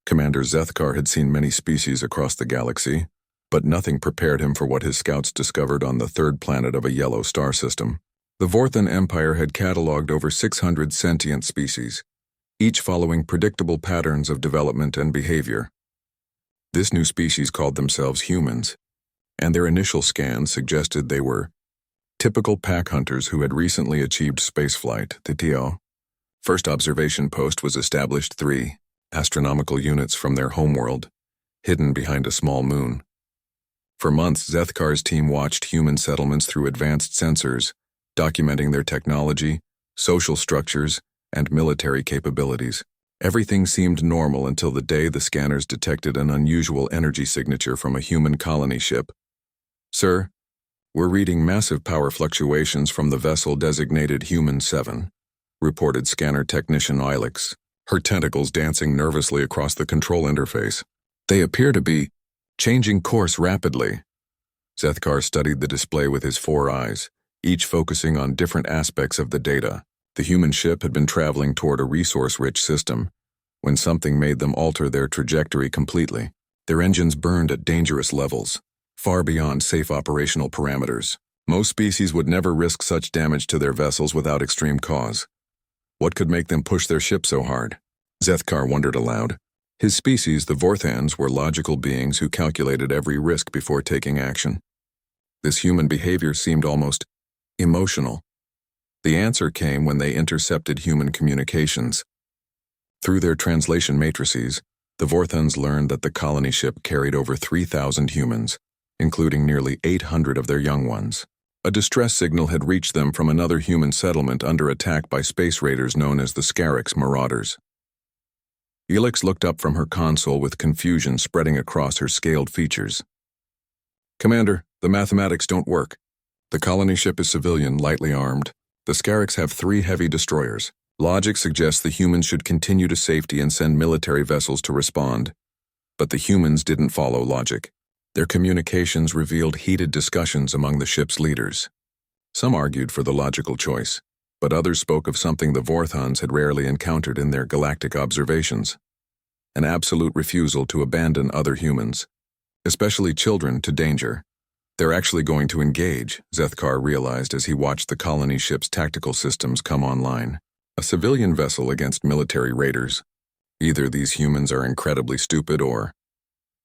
Commander Zethkar had seen many species across the galaxy, but nothing prepared him for what his scouts discovered on the third planet of a yellow star system. The Vorthan Empire had catalogued over 600 sentient species, each following predictable patterns of development and behavior. This new species called themselves humans, and their initial scans suggested they were typical pack hunters who had recently achieved spaceflight. The TO. First observation post was established 3 astronomical units from their homeworld, hidden behind a small moon. For months, Zethkar's team watched human settlements through advanced sensors, documenting their technology, social structures, and military capabilities. Everything seemed normal until the day the scanners detected an unusual energy signature from a human colony ship. "Sir, we're reading massive power fluctuations from the vessel designated Human 7, reported scanner technician Ilix, her tentacles dancing nervously across the control interface. "They appear to be changing course rapidly." Zethkar studied the display with his 4 eyes, each focusing on different aspects of the data. The human ship had been traveling toward a resource-rich system when something made them alter their trajectory completely. Their engines burned at dangerous levels, far beyond safe operational parameters. Most species would never risk such damage to their vessels without extreme cause. What could make them push their ship so hard? Zethkar wondered aloud. His species, the Vorthans, were logical beings who calculated every risk before taking action. This human behavior seemed almost emotional. The answer came when they intercepted human communications. Through their translation matrices, the Vorthans learned that the colony ship carried over 3,000 humans, including nearly 800 of their young ones. A distress signal had reached them from another human settlement under attack by space raiders known as the Scarix Marauders. Elix looked up from her console with confusion spreading across her scaled features. "Commander, the mathematics don't work. The colony ship is civilian, lightly armed. The Scarix have 3 heavy destroyers. Logic suggests the humans should continue to safety and send military vessels to respond. But the humans didn't follow logic. Their communications revealed heated discussions among the ship's leaders. Some argued for the logical choice, but others spoke of something the Vorthans had rarely encountered in their galactic observations: an absolute refusal to abandon other humans, especially children, to danger. They're actually going to engage, Zethkar realized as he watched the colony ship's tactical systems come online. A civilian vessel against military raiders. Either these humans are incredibly stupid or...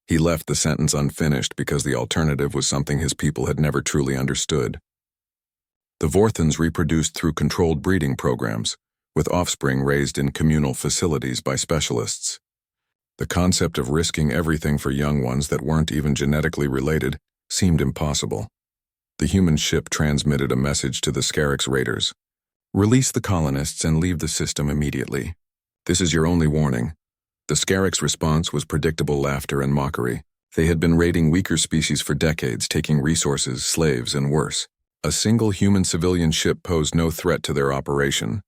He left the sentence unfinished because the alternative was something his people had never truly understood. The Vorthans reproduced through controlled breeding programs, with offspring raised in communal facilities by specialists. The concept of risking everything for young ones that weren't even genetically related seemed impossible. The human ship transmitted a message to the Scarix raiders. "Release the colonists and leave the system immediately. This is your only warning." The Scarix response was predictable laughter and mockery. They had been raiding weaker species for decades, taking resources, slaves, and worse. A single human civilian ship posed no threat to their operation.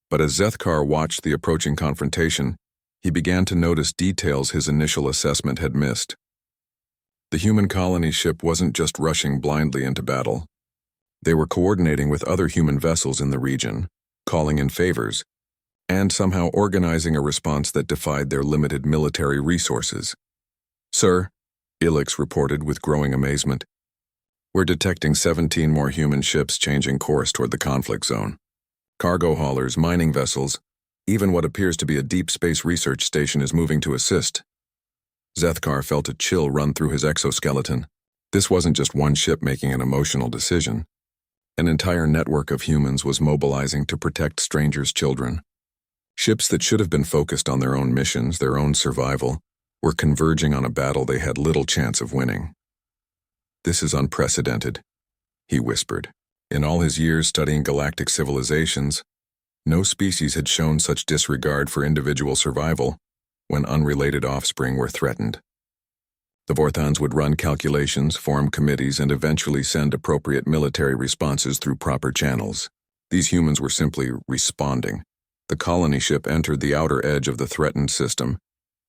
But as Zethkar watched the approaching confrontation, he began to notice details his initial assessment had missed. The human colony ship wasn't just rushing blindly into battle. They were coordinating with other human vessels in the region, calling in favors, and somehow organizing a response that defied their limited military resources. "Sir," Ilix reported with growing amazement, "we're detecting 17 more human ships changing course toward the conflict zone. Cargo haulers, mining vessels, even what appears to be a deep space research station is moving to assist." Zethkar felt a chill run through his exoskeleton. This wasn't just one ship making an emotional decision. An entire network of humans was mobilizing to protect strangers' children. Ships that should have been focused on their own missions, their own survival, were converging on a battle they had little chance of winning. "This is unprecedented," he whispered. In all his years studying galactic civilizations, no species had shown such disregard for individual survival when unrelated offspring were threatened. The Vorthans would run calculations, form committees, and eventually send appropriate military responses through proper channels. These humans were simply responding. The colony ship entered the outer edge of the threatened system,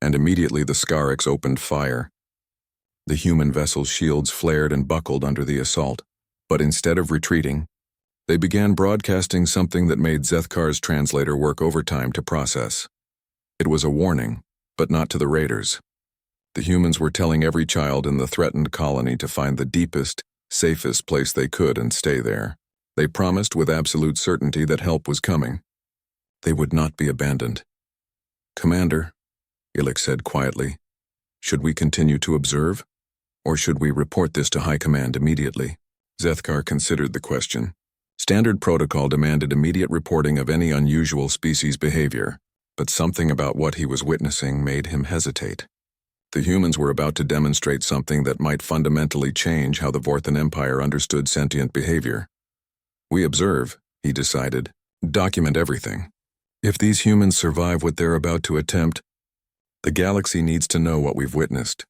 and immediately the Scarix opened fire. The human vessel's shields flared and buckled under the assault, but instead of retreating, they began broadcasting something that made Zethkar's translator work overtime to process. It was a warning, but not to the raiders. The humans were telling every child in the threatened colony to find the deepest, safest place they could and stay there. They promised with absolute certainty that help was coming. They would not be abandoned. "Commander," Illich said quietly, "should we continue to observe? Or should we report this to High Command immediately?" Zethkar considered the question. Standard protocol demanded immediate reporting of any unusual species behavior, but something about what he was witnessing made him hesitate. The humans were about to demonstrate something that might fundamentally change how the Vorthan Empire understood sentient behavior. "We observe," he decided. "Document everything. If these humans survive what they're about to attempt, the galaxy needs to know what we've witnessed."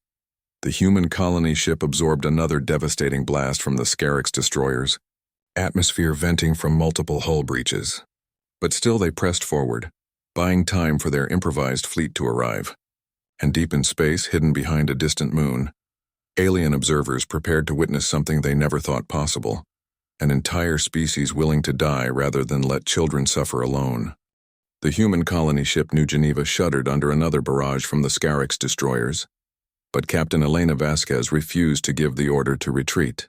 The human colony ship absorbed another devastating blast from the Scarix destroyers, atmosphere venting from multiple hull breaches. But still they pressed forward, buying time for their improvised fleet to arrive. And deep in space, hidden behind a distant moon, alien observers prepared to witness something they never thought possible, an entire species willing to die rather than let children suffer alone. The human colony ship New Geneva shuddered under another barrage from the Scarix destroyers, but Captain Elena Vasquez refused to give the order to retreat.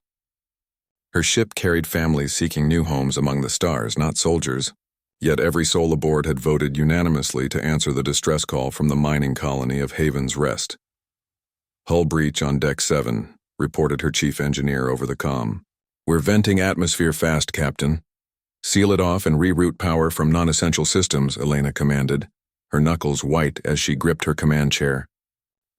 Her ship carried families seeking new homes among the stars, not soldiers, yet every soul aboard had voted unanimously to answer the distress call from the mining colony of Haven's Rest. "Hull breach on Deck 7, reported her chief engineer over the comm. "We're venting atmosphere fast, Captain. Seal it off and reroute power from non-essential systems," Elena commanded, her knuckles white as she gripped her command chair.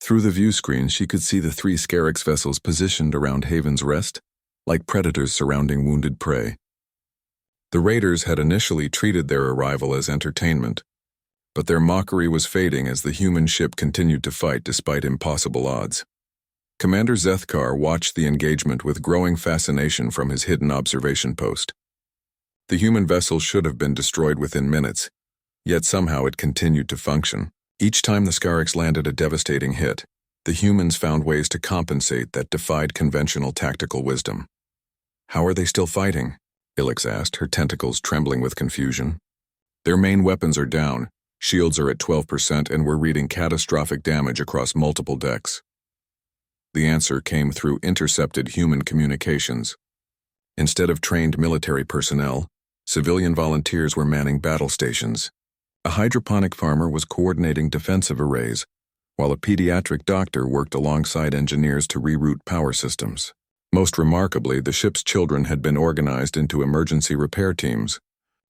Through the view screen, she could see the 3 Scarix vessels positioned around Haven's Rest, like predators surrounding wounded prey. The raiders had initially treated their arrival as entertainment, but their mockery was fading as the human ship continued to fight despite impossible odds. Commander Zethkar watched the engagement with growing fascination from his hidden observation post. The human vessel should have been destroyed within minutes, yet somehow it continued to function. Each time the Scarix landed a devastating hit, the humans found ways to compensate that defied conventional tactical wisdom. "How are they still fighting?" Illich asked, her tentacles trembling with confusion. "Their main weapons are down, shields are at 12%, and we're reading catastrophic damage across multiple decks." The answer came through intercepted human communications. Instead of trained military personnel, civilian volunteers were manning battle stations. A hydroponic farmer was coordinating defensive arrays, while a pediatric doctor worked alongside engineers to reroute power systems. Most remarkably, the ship's children had been organized into emergency repair teams,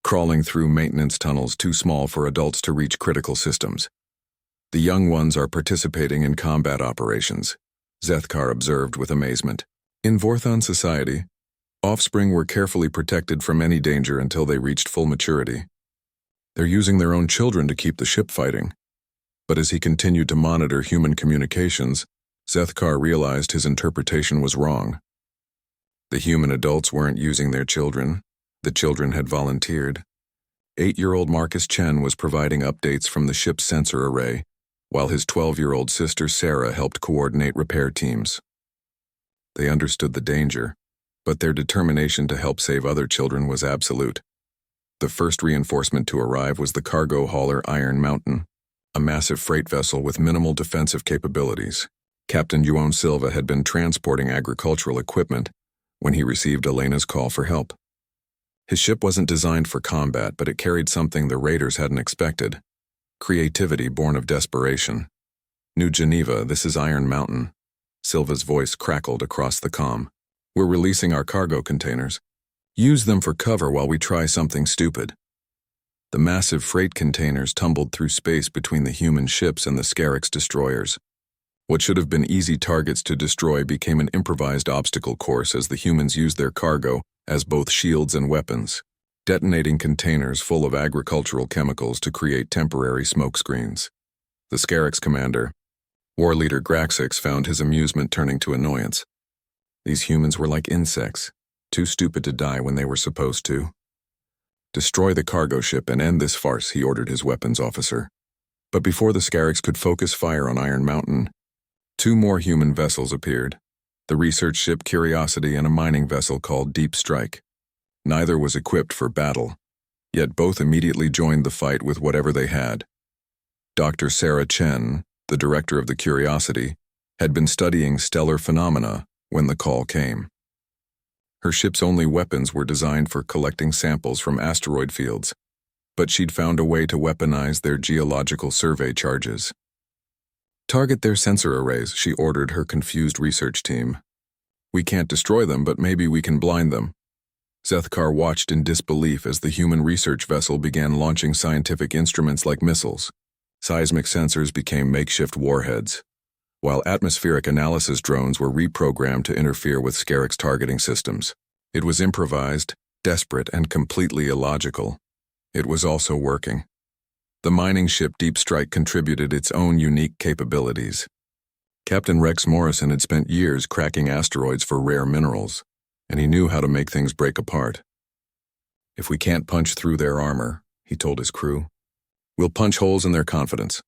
crawling through maintenance tunnels too small for adults to reach critical systems. "The young ones are participating in combat operations," Zethkar observed with amazement. In Vorthon society, offspring were carefully protected from any danger until they reached full maturity. "They're using their own children to keep the ship fighting." But as he continued to monitor human communications, Zethkar realized his interpretation was wrong. The human adults weren't using their children. The children had volunteered. 8-year-old Marcus Chen was providing updates from the ship's sensor array, while his 12-year-old sister Sarah helped coordinate repair teams. They understood the danger, but their determination to help save other children was absolute. The first reinforcement to arrive was the cargo hauler Iron Mountain, a massive freight vessel with minimal defensive capabilities. Captain João Silva had been transporting agricultural equipment when he received Elena's call for help. His ship wasn't designed for combat, but it carried something the raiders hadn't expected: creativity born of desperation. "New Geneva, this is Iron Mountain." Silva's voice crackled across the comm. "We're releasing our cargo containers. Use them for cover while we try something stupid." The massive freight containers tumbled through space between the human ships and the Scarix destroyers. What should have been easy targets to destroy became an improvised obstacle course as the humans used their cargo as both shields and weapons, detonating containers full of agricultural chemicals to create temporary smoke screens. The Scarix commander, War Leader Graxix, found his amusement turning to annoyance. These humans were like insects, too stupid to die when they were supposed to. "Destroy the cargo ship and end this farce," he ordered his weapons officer. But before the Scarix could focus fire on Iron Mountain, 2 more human vessels appeared: the research ship Curiosity and a mining vessel called Deep Strike. Neither was equipped for battle, yet both immediately joined the fight with whatever they had. Dr. Sarah Chen, the director of the Curiosity, had been studying stellar phenomena when the call came. Her ship's only weapons were designed for collecting samples from asteroid fields, but she'd found a way to weaponize their geological survey charges. "Target their sensor arrays," she ordered her confused research team. "We can't destroy them, but maybe we can blind them." Zethkar watched in disbelief as the human research vessel began launching scientific instruments like missiles. Seismic sensors became makeshift warheads, while atmospheric analysis drones were reprogrammed to interfere with Scarex's targeting systems. It was improvised, desperate, and completely illogical. It was also working. The mining ship Deep Strike contributed its own unique capabilities. Captain Rex Morrison had spent years cracking asteroids for rare minerals, and he knew how to make things break apart. "If we can't punch through their armor," he told his crew, "we'll punch holes in their confidence."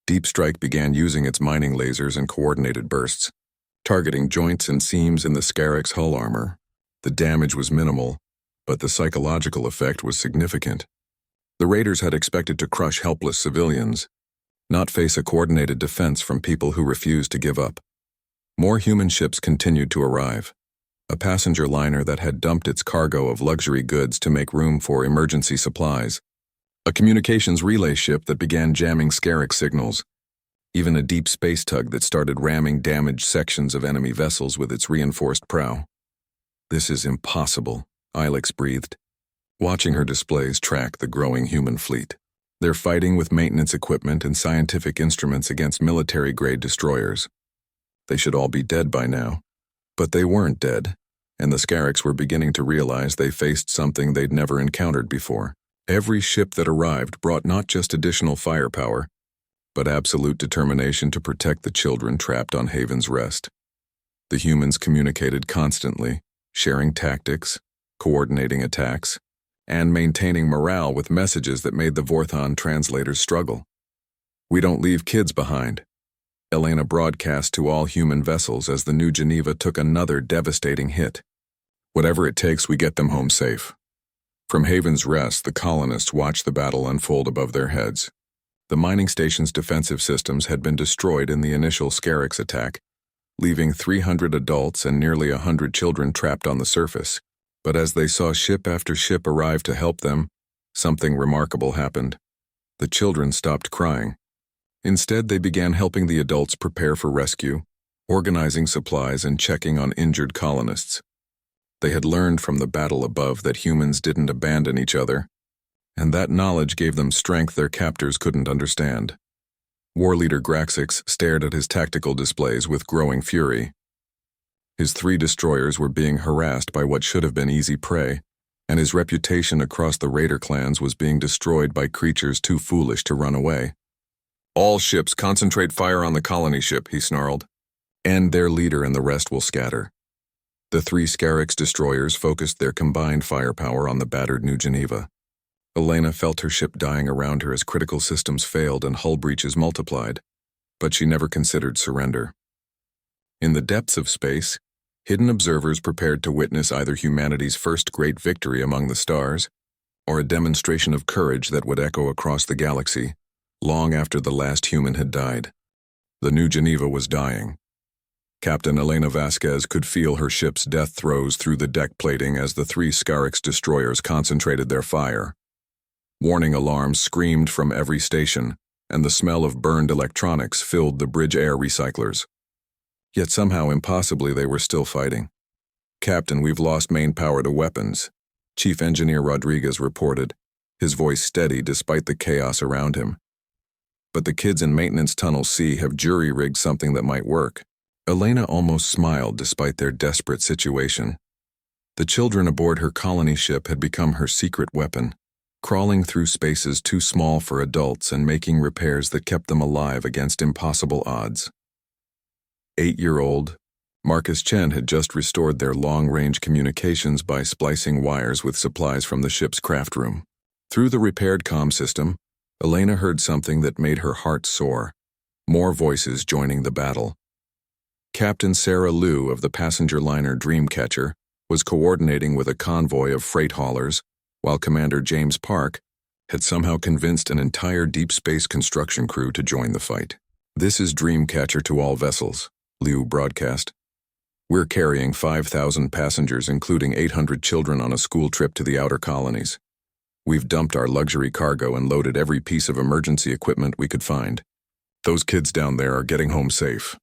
Deep Strike began using its mining lasers in coordinated bursts, targeting joints and seams in the Scarex's hull armor. The damage was minimal, but the psychological effect was significant. The raiders had expected to crush helpless civilians, not face a coordinated defense from people who refused to give up. More human ships continued to arrive. A passenger liner that had dumped its cargo of luxury goods to make room for emergency supplies. A communications relay ship that began jamming Scarex signals. Even a deep space tug that started ramming damaged sections of enemy vessels with its reinforced prow. "This is impossible," Ilex breathed, watching her displays track the growing human fleet. They're fighting with maintenance equipment and scientific instruments against military-grade destroyers. They should all be dead by now. But they weren't dead, and the Scarex were beginning to realize they faced something they'd never encountered before. Every ship that arrived brought not just additional firepower, but absolute determination to protect the children trapped on Haven's Rest. The humans communicated constantly, sharing tactics, coordinating attacks, and maintaining morale with messages that made the Vorthon translators struggle. "We don't leave kids behind," Elena broadcast to all human vessels as the New Geneva took another devastating hit. "Whatever it takes, we get them home safe." From Haven's Rest, the colonists watched the battle unfold above their heads. The mining station's defensive systems had been destroyed in the initial Scarex attack, leaving 300 adults and nearly 100 children trapped on the surface. But as they saw ship after ship arrive to help them, something remarkable happened. The children stopped crying. Instead, they began helping the adults prepare for rescue, organizing supplies and checking on injured colonists. They had learned from the battle above that humans didn't abandon each other, and that knowledge gave them strength their captors couldn't understand. War leader Graxix stared at his tactical displays with growing fury. His 3 destroyers were being harassed by what should have been easy prey, and his reputation across the raider clans was being destroyed by creatures too foolish to run away. "All ships concentrate fire on the colony ship," he snarled. "And their leader and the rest will scatter." The 3 Scarex destroyers focused their combined firepower on the battered New Geneva. Elena felt her ship dying around her as critical systems failed and hull breaches multiplied, but she never considered surrender. In the depths of space, hidden observers prepared to witness either humanity's first great victory among the stars, or a demonstration of courage that would echo across the galaxy, long after the last human had died. The New Geneva was dying. Captain Elena Vasquez could feel her ship's death throes through the deck plating as the 3 Scarex destroyers concentrated their fire. Warning alarms screamed from every station, and the smell of burned electronics filled the bridge air recyclers. Yet somehow, impossibly, they were still fighting. "Captain, we've lost main power to weapons," Chief Engineer Rodriguez reported, his voice steady despite the chaos around him. "But the kids in Maintenance Tunnel C have jury-rigged something that might work." Elena almost smiled despite their desperate situation. The children aboard her colony ship had become her secret weapon, crawling through spaces too small for adults and making repairs that kept them alive against impossible odds. 8-year-old Marcus Chen had just restored their long-range communications by splicing wires with supplies from the ship's craft room. Through the repaired comm system, Elena heard something that made her heart soar. More voices joining the battle. Captain Sarah Liu of the passenger liner Dreamcatcher was coordinating with a convoy of freight haulers, while Commander James Park had somehow convinced an entire deep space construction crew to join the fight. "This is Dreamcatcher to all vessels," Liu broadcast. "We're carrying 5,000 passengers, including 800 children, on a school trip to the outer colonies. We've dumped our luxury cargo and loaded every piece of emergency equipment we could find. Those kids down there are getting home safe."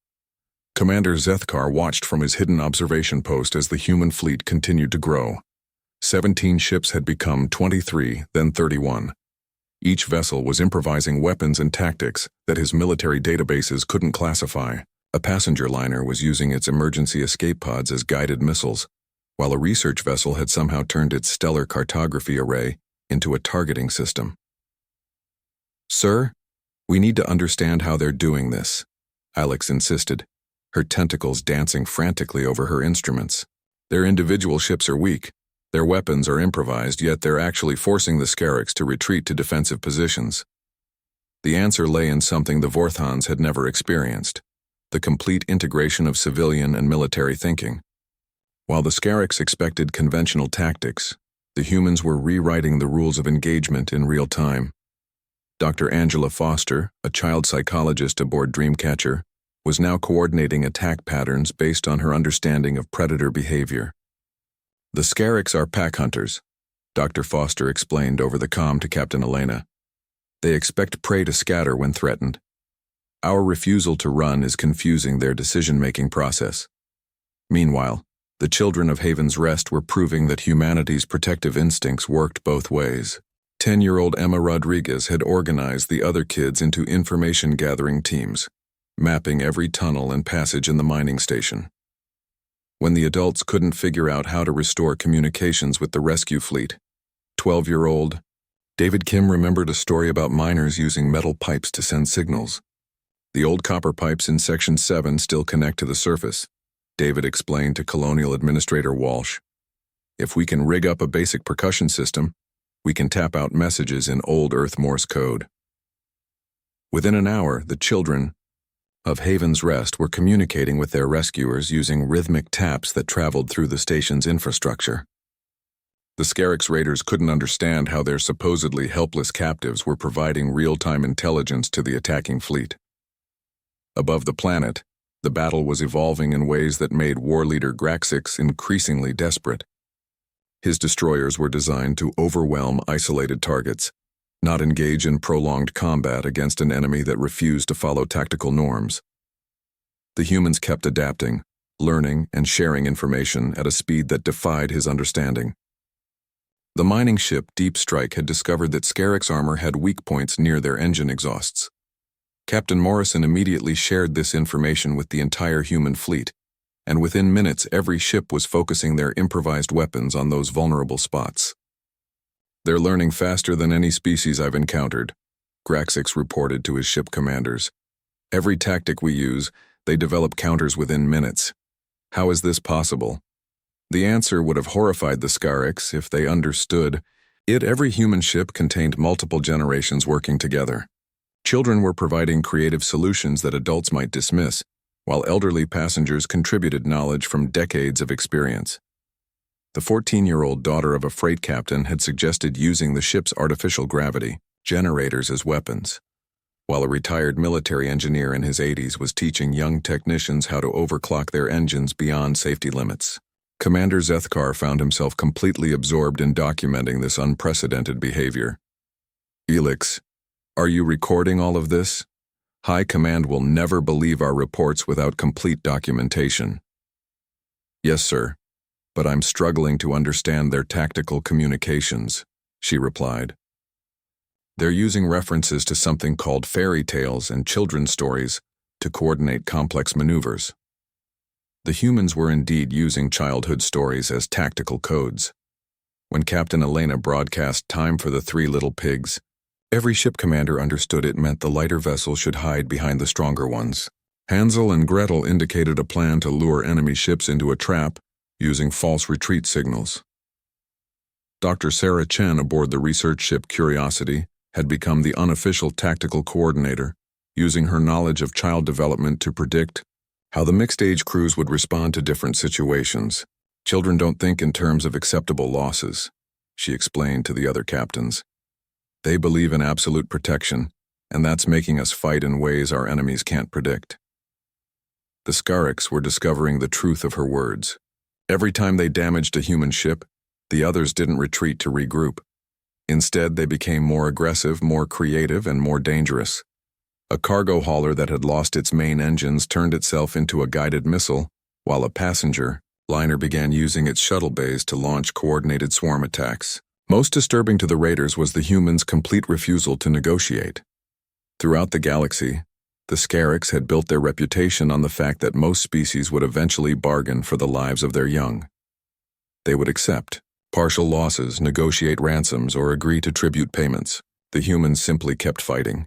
Commander Zethkar watched from his hidden observation post as the human fleet continued to grow. 17 ships had become 23, then 31. Each vessel was improvising weapons and tactics that his military databases couldn't classify. A passenger liner was using its emergency escape pods as guided missiles, while a research vessel had somehow turned its stellar cartography array into a targeting system. "Sir, we need to understand how they're doing this," Alex insisted, her tentacles dancing frantically over her instruments. "Their individual ships are weak. Their weapons are improvised, yet they're actually forcing the Scarix to retreat to defensive positions." The answer lay in something the Vorthons had never experienced: the complete integration of civilian and military thinking. While the Scarix expected conventional tactics, the humans were rewriting the rules of engagement in real time. Dr. Angela Foster, a child psychologist aboard Dreamcatcher, was now coordinating attack patterns based on her understanding of predator behavior. "The Scarix are pack hunters," Dr. Foster explained over the comm to Captain Elena. "They expect prey to scatter when threatened. Our refusal to run is confusing their decision-making process." Meanwhile, the children of Haven's Rest were proving that humanity's protective instincts worked both ways. 10-year-old Emma Rodriguez had organized the other kids into information-gathering teams, mapping every tunnel and passage in the mining station. When the adults couldn't figure out how to restore communications with the rescue fleet, 12-year-old David Kim remembered a story about miners using metal pipes to send signals. "The old copper pipes in Section 7 still connect to the surface," David explained to Colonial Administrator Walsh. "If we can rig up a basic percussion system, we can tap out messages in old Earth Morse code." Within an hour, the children of Haven's Rest were communicating with their rescuers using rhythmic taps that traveled through the station's infrastructure. The Scarix raiders couldn't understand how their supposedly helpless captives were providing real-time intelligence to the attacking fleet. Above the planet, the battle was evolving in ways that made war leader Graxix increasingly desperate. His destroyers were designed to overwhelm isolated targets, not engage in prolonged combat against an enemy that refused to follow tactical norms. The humans kept adapting, learning, and sharing information at a speed that defied his understanding. The mining ship Deep Strike had discovered that Scarix armor had weak points near their engine exhausts. Captain Morrison immediately shared this information with the entire human fleet, and within minutes every ship was focusing their improvised weapons on those vulnerable spots. "They're learning faster than any species I've encountered," Graxix reported to his ship commanders. "Every tactic we use, they develop counters within minutes. How is this possible?" The answer would have horrified the Scarix if they understood it. Every human ship contained multiple generations working together. Children were providing creative solutions that adults might dismiss, while elderly passengers contributed knowledge from decades of experience. The 14-year-old daughter of a freight captain had suggested using the ship's artificial gravity generators as weapons, while a retired military engineer in his 80s was teaching young technicians how to overclock their engines beyond safety limits. Commander Zethkar found himself completely absorbed in documenting this unprecedented behavior. "Elix, are you recording all of this? High Command will never believe our reports without complete documentation." "Yes, sir, but I'm struggling to understand their tactical communications," she replied. "They're using references to something called fairy tales and children's stories to coordinate complex maneuvers." The humans were indeed using childhood stories as tactical codes. When Captain Elena broadcast "Time for the Three Little Pigs," every ship commander understood it meant the lighter vessels should hide behind the stronger ones. Hansel and Gretel indicated a plan to lure enemy ships into a trap using false retreat signals. Dr. Sarah Chen aboard the research ship Curiosity had become the unofficial tactical coordinator, using her knowledge of child development to predict how the mixed-age crews would respond to different situations. "Children don't think in terms of acceptable losses," she explained to the other captains. "They believe in absolute protection, and that's making us fight in ways our enemies can't predict. The Scarix were discovering the truth of her words. Every time they damaged a human ship, the others didn't retreat to regroup. Instead, they became more aggressive, more creative, and more dangerous. A cargo hauler that had lost its main engines turned itself into a guided missile, while a passenger liner began using its shuttle bays to launch coordinated swarm attacks. Most disturbing to the raiders was the humans' complete refusal to negotiate. Throughout the galaxy, the Scarix had built their reputation on the fact that most species would eventually bargain for the lives of their young. They would accept partial losses, negotiate ransoms, or agree to tribute payments. The humans simply kept fighting.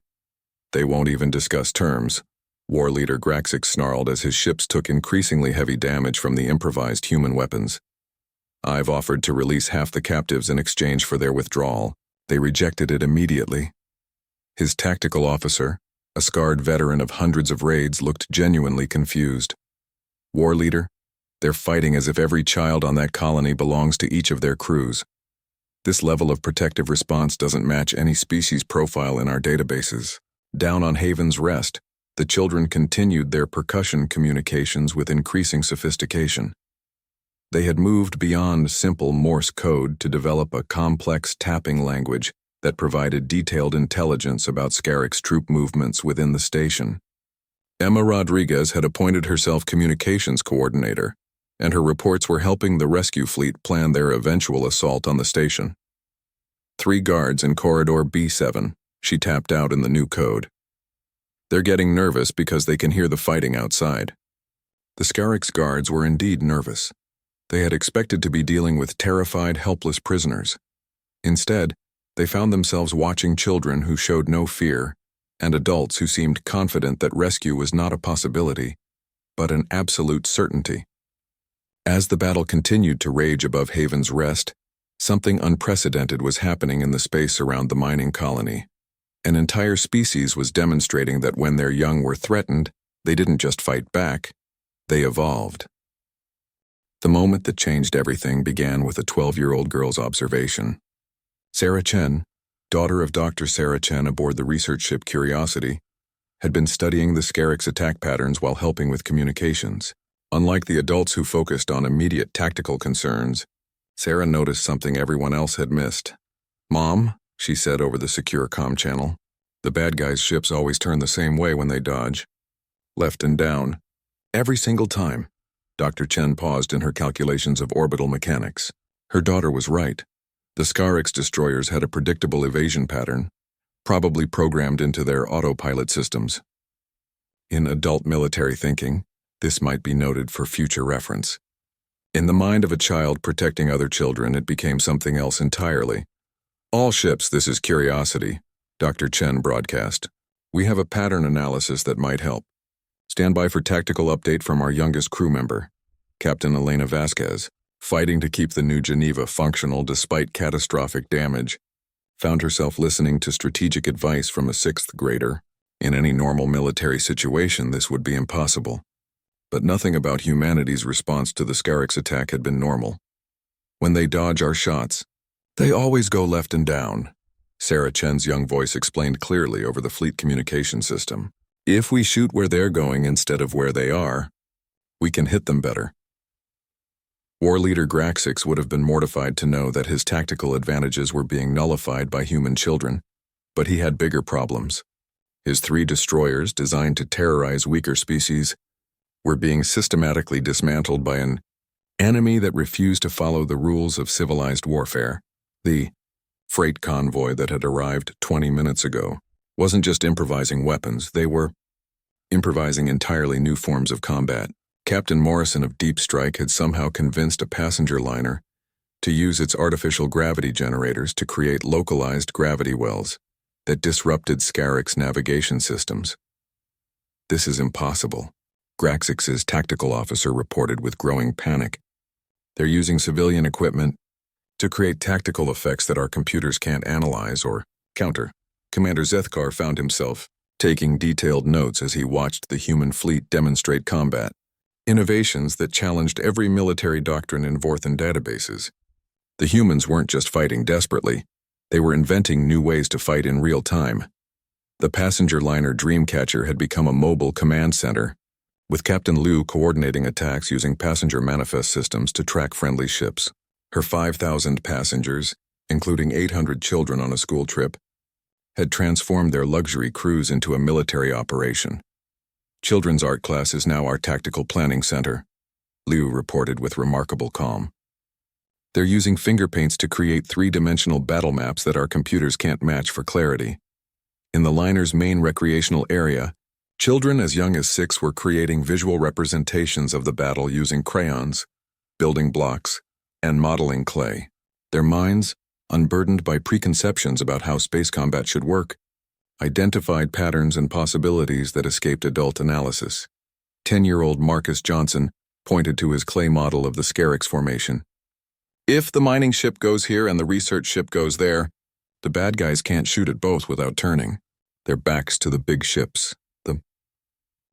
They won't even discuss terms, War Leader Graxix snarled as his ships took increasingly heavy damage from the improvised human weapons. I've offered to release half the captives in exchange for their withdrawal. They rejected it immediately. His tactical officer, a scarred veteran of hundreds of raids, looked genuinely confused. War Leader, they're fighting as if every child on that colony belongs to each of their crews. This level of protective response doesn't match any species profile in our databases. Down on Haven's Rest, the children continued their percussion communications with increasing sophistication. They had moved beyond simple Morse code to develop a complex tapping language that provided detailed intelligence about Scarix troop movements within the station. Emma Rodriguez had appointed herself communications coordinator, and her reports were helping the rescue fleet plan their eventual assault on the station. 3 guards in corridor B7, she tapped out in the new code. They're getting nervous because they can hear the fighting outside. The Scarix guards were indeed nervous. They had expected to be dealing with terrified, helpless prisoners. Instead, they found themselves watching children who showed no fear, and adults who seemed confident that rescue was not a possibility, but an absolute certainty. As the battle continued to rage above Haven's Rest, something unprecedented was happening in the space around the mining colony. An entire species was demonstrating that when their young were threatened, they didn't just fight back, they evolved. The moment that changed everything began with a 12-year-old girl's observation. Sarah Chen, daughter of Dr. Sarah Chen aboard the research ship Curiosity, had been studying the Scarix attack patterns while helping with communications. Unlike the adults who focused on immediate tactical concerns, Sarah noticed something everyone else had missed. "Mom," she said over the secure comm channel, "the bad guys' ships always turn the same way when they dodge. Left and down. Every single time." Dr. Chen paused in her calculations of orbital mechanics. Her daughter was right. The Scarix destroyers had a predictable evasion pattern, probably programmed into their autopilot systems. In adult military thinking, this might be noted for future reference. In the mind of a child protecting other children, it became something else entirely. "All ships, this is Curiosity," Dr. Chen broadcast. "We have a pattern analysis that might help. Stand by for tactical update from our youngest crew member, Captain Elena Vasquez, fighting to keep the New Geneva functional despite catastrophic damage, found herself listening to strategic advice from a 6th grader. In any normal military situation, this would be impossible. But nothing about humanity's response to the Scarix attack had been normal. When they dodge our shots, they always go left and down, Sarah Chen's young voice explained clearly over the fleet communication system. If we shoot where they're going instead of where they are, we can hit them better. War Leader Graxix would have been mortified to know that his tactical advantages were being nullified by human children, but he had bigger problems. His 3 destroyers, designed to terrorize weaker species, were being systematically dismantled by an enemy that refused to follow the rules of civilized warfare. The freight convoy that had arrived 20 minutes ago wasn't just improvising weapons, they were improvising entirely new forms of combat. Captain Morrison of Deep Strike had somehow convinced a passenger liner to use its artificial gravity generators to create localized gravity wells that disrupted Scarix navigation systems. "This is impossible," Graxix's tactical officer reported with growing panic. "They're using civilian equipment to create tactical effects that our computers can't analyze or counter." Commander Zethkar found himself taking detailed notes as he watched the human fleet demonstrate combat. Innovations that challenged every military doctrine in Vorthan databases. The humans weren't just fighting desperately, they were inventing new ways to fight in real time. The passenger liner Dreamcatcher had become a mobile command center, with Captain Liu coordinating attacks using passenger manifest systems to track friendly ships. Her 5,000 passengers, including 800 children on a school trip, had transformed their luxury cruise into a military operation. Children's art class is now our tactical planning center, Liu reported with remarkable calm. They're using finger paints to create three-dimensional battle maps that our computers can't match for clarity. In the liner's main recreational area, children as young as 6 were creating visual representations of the battle using crayons, building blocks, and modeling clay. Their minds, unburdened by preconceptions about how space combat should work, identified patterns and possibilities that escaped adult analysis. 10-year-old Marcus Johnson pointed to his clay model of the Scarix formation. If the mining ship goes here and the research ship goes there, the bad guys can't shoot at both without turning their backs to the big ships. The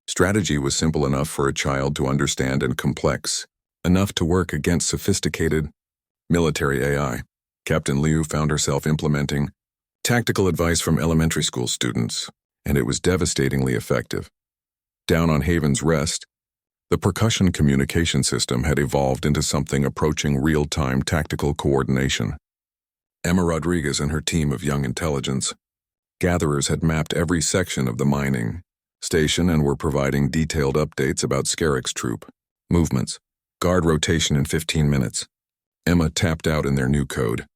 strategy was simple enough for a child to understand and complex enough to work against sophisticated military AI. Captain Liu found herself implementing tactical advice from elementary school students, and it was devastatingly effective. Down on Haven's Rest, the percussion communication system had evolved into something approaching real-time tactical coordination. Emma Rodriguez and her team of young intelligence gatherers had mapped every section of the mining station and were providing detailed updates about Scarix troop movements, guard rotation in 15 minutes. Emma tapped out in their new code.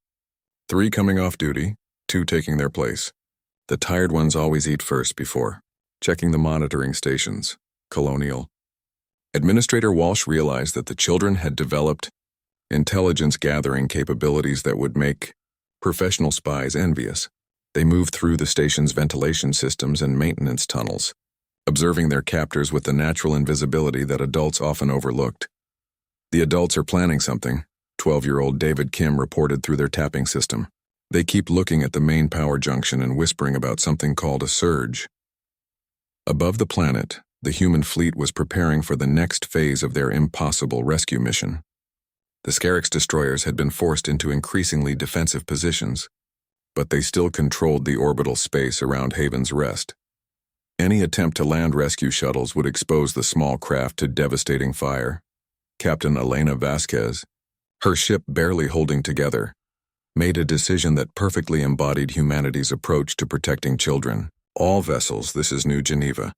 3 coming off duty, 2 taking their place. The tired ones always eat first before checking the monitoring stations. Colonial. Administrator Walsh realized that the children had developed intelligence gathering capabilities that would make professional spies envious. They moved through the station's ventilation systems and maintenance tunnels, observing their captors with the natural invisibility that adults often overlooked. The adults are planning something, 12-year-old David Kim reported through their tapping system. They keep looking at the main power junction and whispering about something called a surge. Above the planet, the human fleet was preparing for the next phase of their impossible rescue mission. The Scarix destroyers had been forced into increasingly defensive positions, but they still controlled the orbital space around Haven's Rest. Any attempt to land rescue shuttles would expose the small craft to devastating fire. Captain Elena Vasquez, her ship barely holding together, made a decision that perfectly embodied humanity's approach to protecting children. All vessels, this is New Geneva.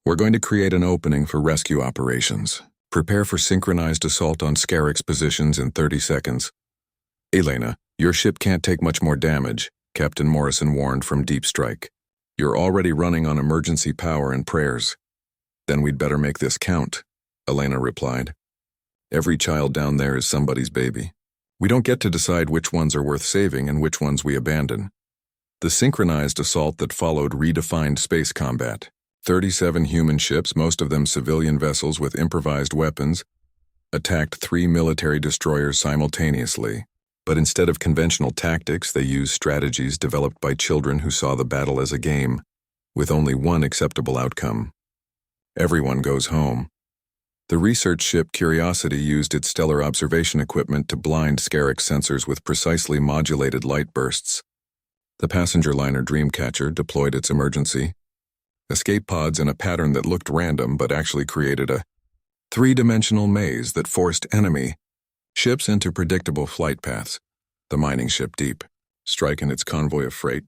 We're going to create an opening for rescue operations. Prepare for synchronized assault on Scarix positions in 30 seconds. Elena, your ship can't take much more damage, Captain Morrison warned from Deep Strike. You're already running on emergency power and prayers. Then we'd better make this count, Elena replied. Every child down there is somebody's baby. We don't get to decide which ones are worth saving and which ones we abandon. The synchronized assault that followed redefined space combat. 37 human ships, most of them civilian vessels with improvised weapons, attacked 3 military destroyers simultaneously. But instead of conventional tactics, they used strategies developed by children who saw the battle as a game, with only one acceptable outcome. Everyone goes home. The research ship Curiosity used its stellar observation equipment to blind Scarix sensors with precisely modulated light bursts. The passenger liner Dreamcatcher deployed its emergency escape pods in a pattern that looked random but actually created a 3-dimensional maze that forced enemy ships into predictable flight paths. The mining ship Deep Strike and its convoy of freight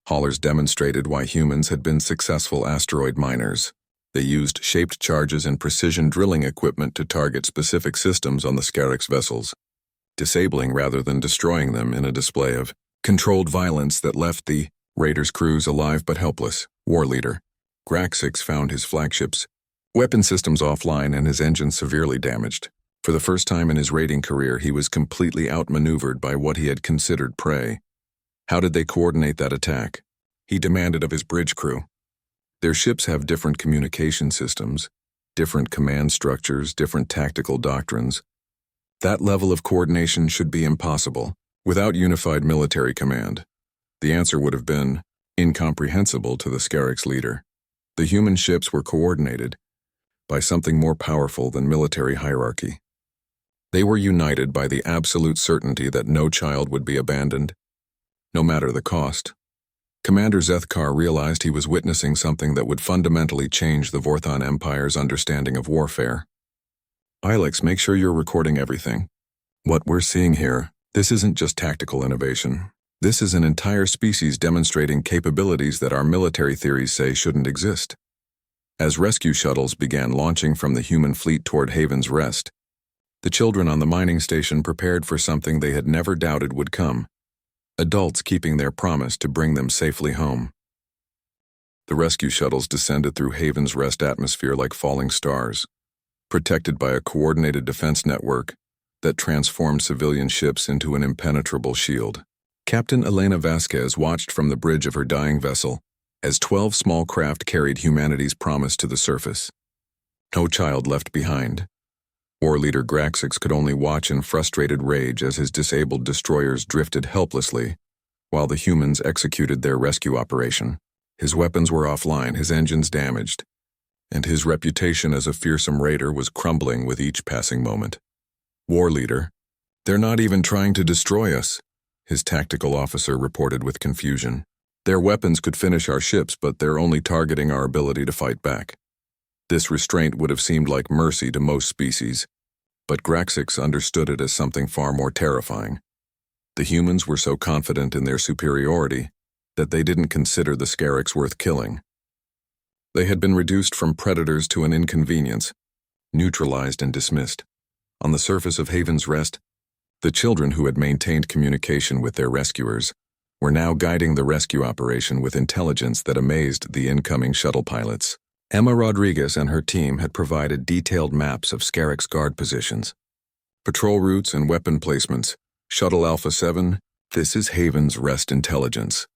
haulers demonstrated why humans had been successful asteroid miners. They used shaped charges and precision drilling equipment to target specific systems on the Scarix vessels, disabling rather than destroying them in a display of controlled violence that left the Raiders' crews alive but helpless. War leader Graxix found his flagship's weapon systems offline and his engine severely damaged. For the first time in his raiding career, he was completely outmaneuvered by what he had considered prey. How did they coordinate that attack? He demanded of his bridge crew. Their ships have different communication systems, different command structures, different tactical doctrines. That level of coordination should be impossible without unified military command. The answer would have been incomprehensible to the Scarix leader. The human ships were coordinated by something more powerful than military hierarchy. They were united by the absolute certainty that no child would be abandoned, no matter the cost. Commander Zethkar realized he was witnessing something that would fundamentally change the Vorthon Empire's understanding of warfare. Ilex, make sure you're recording everything. What we're seeing here, this isn't just tactical innovation. This is an entire species demonstrating capabilities that our military theories say shouldn't exist. As rescue shuttles began launching from the human fleet toward Haven's Rest, the children on the mining station prepared for something they had never doubted would come. Adults keeping their promise to bring them safely home. The rescue shuttles descended through Haven's Rest atmosphere like falling stars, protected by a coordinated defense network that transformed civilian ships into an impenetrable shield. Captain Elena Vasquez watched from the bridge of her dying vessel as 12 small craft carried humanity's promise to the surface. No child left behind. War leader Graxix could only watch in frustrated rage as his disabled destroyers drifted helplessly while the humans executed their rescue operation. His weapons were offline, his engines damaged, and his reputation as a fearsome raider was crumbling with each passing moment. War leader, they're not even trying to destroy us, his tactical officer reported with confusion. Their weapons could finish our ships, but they're only targeting our ability to fight back. This restraint would have seemed like mercy to most species, but Graxix understood it as something far more terrifying. The humans were so confident in their superiority that they didn't consider the Scarix worth killing. They had been reduced from predators to an inconvenience, neutralized and dismissed. On the surface of Haven's Rest, the children who had maintained communication with their rescuers were now guiding the rescue operation with intelligence that amazed the incoming shuttle pilots. Emma Rodriguez and her team had provided detailed maps of Scarix guard positions, patrol routes and weapon placements. Shuttle Alpha 7, this is Haven's Rest intelligence.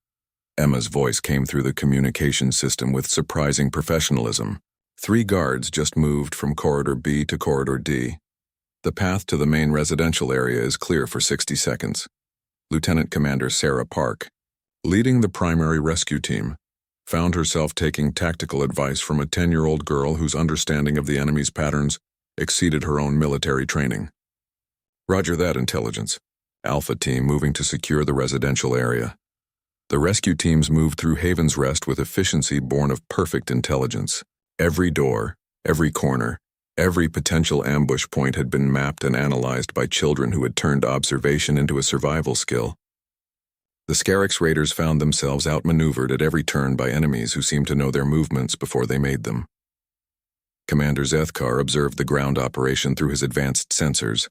Emma's voice came through the communication system with surprising professionalism. 3 guards just moved from Corridor B to Corridor D. The path to the main residential area is clear for 60 seconds. Lieutenant Commander Sarah Park, leading the primary rescue team, found herself taking tactical advice from a 10-year-old girl whose understanding of the enemy's patterns exceeded her own military training. Roger that, intelligence. Alpha team moving to secure the residential area. The rescue teams moved through Haven's Rest with efficiency born of perfect intelligence. Every door, every corner, every potential ambush point had been mapped and analyzed by children who had turned observation into a survival skill. The Scarix raiders found themselves outmaneuvered at every turn by enemies who seemed to know their movements before they made them. Commander Zethkar observed the ground operation through his advanced sensors,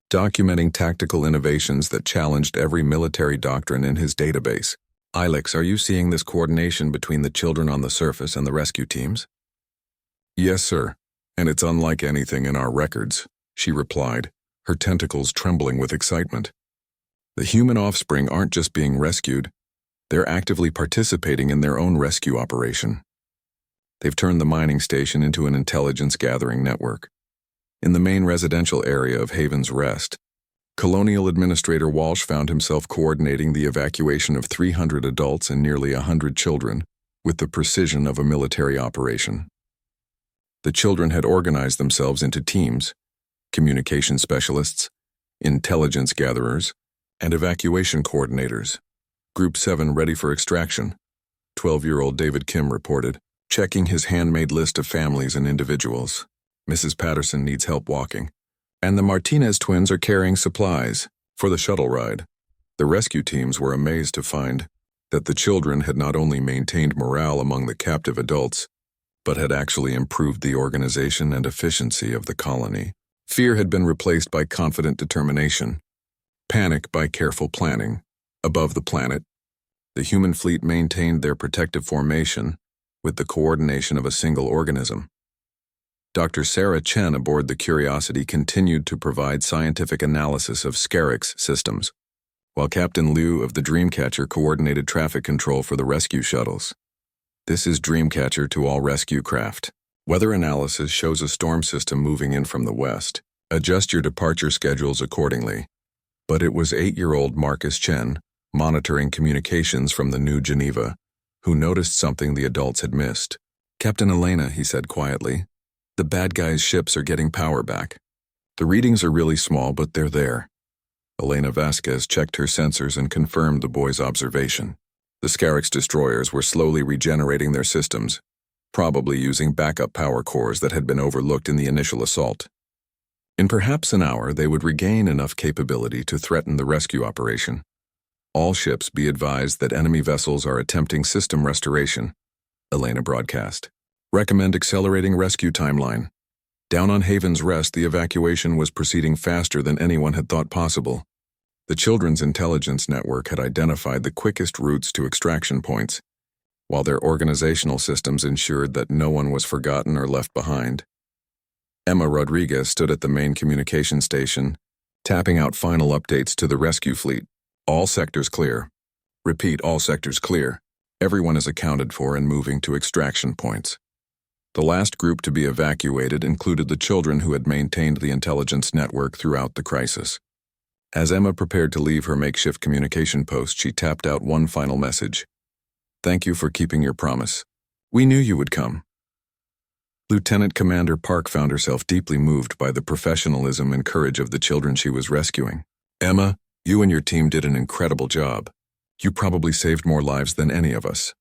documenting tactical innovations that challenged every military doctrine in his database. Ilex, are you seeing this coordination between the children on the surface and the rescue teams? Yes, sir, and it's unlike anything in our records, she replied, her tentacles trembling with excitement. The human offspring aren't just being rescued, they're actively participating in their own rescue operation. They've turned the mining station into an intelligence-gathering network. In the main residential area of Haven's Rest, Colonial Administrator Walsh found himself coordinating the evacuation of 300 adults and nearly 100 children with the precision of a military operation. The children had organized themselves into teams, communication specialists, intelligence gatherers, and evacuation coordinators. Group 7 ready for extraction, 12-year-old David Kim reported, checking his handmade list of families and individuals. Mrs. Patterson needs help walking, and the Martinez twins are carrying supplies for the shuttle ride. The rescue teams were amazed to find that the children had not only maintained morale among the captive adults, but had actually improved the organization and efficiency of the colony. Fear had been replaced by confident determination, panic by careful planning. Above the planet, the human fleet maintained their protective formation with the coordination of a single organism. Dr. Sarah Chen aboard the Curiosity continued to provide scientific analysis of Scarix systems, while Captain Liu of the Dreamcatcher coordinated traffic control for the rescue shuttles. This is Dreamcatcher to all rescue craft. Weather analysis shows a storm system moving in from the west. Adjust your departure schedules accordingly. But it was 8-year-old Marcus Chen, monitoring communications from the New Geneva, who noticed something the adults had missed. Captain Elena, he said quietly, the bad guys' ships are getting power back. The readings are really small, but they're there. Elena Vasquez checked her sensors and confirmed the boy's observation. The Scarix destroyers were slowly regenerating their systems, probably using backup power cores that had been overlooked in the initial assault. In perhaps an hour, they would regain enough capability to threaten the rescue operation. All ships be advised that enemy vessels are attempting system restoration, Elena broadcast. Recommend accelerating rescue timeline. Down on Haven's Rest, the evacuation was proceeding faster than anyone had thought possible. The Children's Intelligence Network had identified the quickest routes to extraction points, while their organizational systems ensured that no one was forgotten or left behind. Emma Rodriguez stood at the main communication station, tapping out final updates to the rescue fleet. All sectors clear. Repeat, all sectors clear. Everyone is accounted for and moving to extraction points. The last group to be evacuated included the children who had maintained the intelligence network throughout the crisis. As Emma prepared to leave her makeshift communication post, she tapped out one final message. Thank you for keeping your promise. We knew you would come. Lieutenant Commander Park found herself deeply moved by the professionalism and courage of the children she was rescuing. Emma, you and your team did an incredible job. You probably saved more lives than any of us.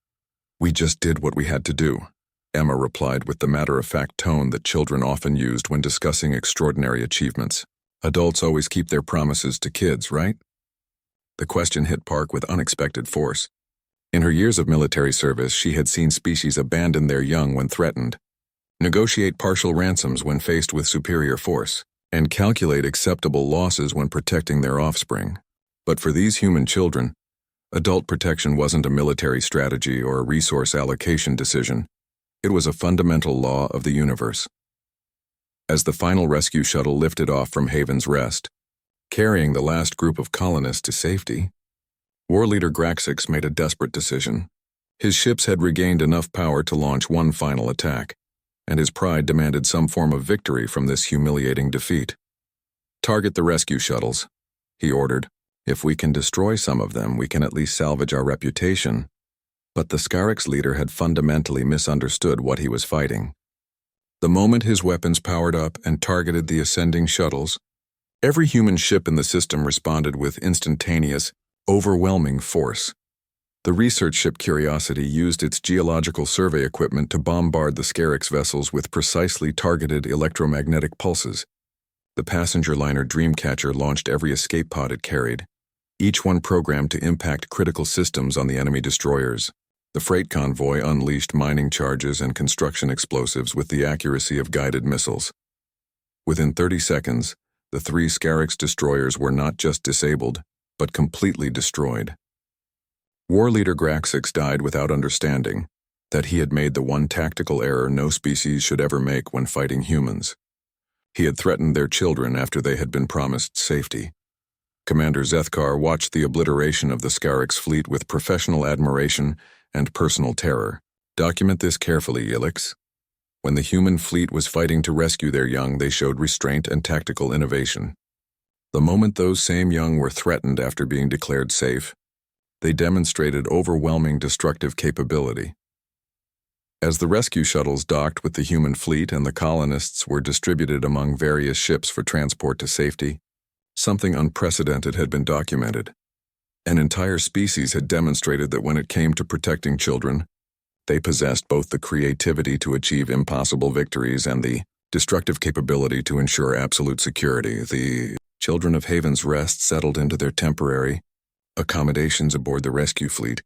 We just did what we had to do, Emma replied with the matter-of-fact tone that children often used when discussing extraordinary achievements. Adults always keep their promises to kids, right? The question hit Park with unexpected force. In her years of military service, she had seen species abandon their young when threatened, negotiate partial ransoms when faced with superior force, and calculate acceptable losses when protecting their offspring. But for these human children, adult protection wasn't a military strategy or a resource allocation decision. It was a fundamental law of the universe. As the final rescue shuttle lifted off from Haven's Rest, carrying the last group of colonists to safety, War Leader Graxix made a desperate decision. His ships had regained enough power to launch one final attack, and his pride demanded some form of victory from this humiliating defeat. Target the rescue shuttles, he ordered. If we can destroy some of them, we can at least salvage our reputation. But the Scarix leader had fundamentally misunderstood what he was fighting. The moment his weapons powered up and targeted the ascending shuttles, every human ship in the system responded with instantaneous, overwhelming force. The research ship Curiosity used its geological survey equipment to bombard the Scarix vessels with precisely targeted electromagnetic pulses. The passenger liner Dreamcatcher launched every escape pod it carried, each one programmed to impact critical systems on the enemy destroyers. The freight convoy unleashed mining charges and construction explosives with the accuracy of guided missiles. Within 30 seconds, the 3 Scarix destroyers were not just disabled, but completely destroyed. War Leader Graxix died without understanding that he had made the one tactical error no species should ever make when fighting humans. He had threatened their children after they had been promised safety. Commander Zethkar watched the obliteration of the Scarix fleet with professional admiration and personal terror. Document this carefully, Ilix. When the human fleet was fighting to rescue their young, they showed restraint and tactical innovation. The moment those same young were threatened after being declared safe, they demonstrated overwhelming destructive capability. As the rescue shuttles docked with the human fleet and the colonists were distributed among various ships for transport to safety, something unprecedented had been documented. An entire species had demonstrated that when it came to protecting children, they possessed both the creativity to achieve impossible victories and the destructive capability to ensure absolute security. The children of Haven's Rest settled into their temporary accommodations aboard the rescue fleet,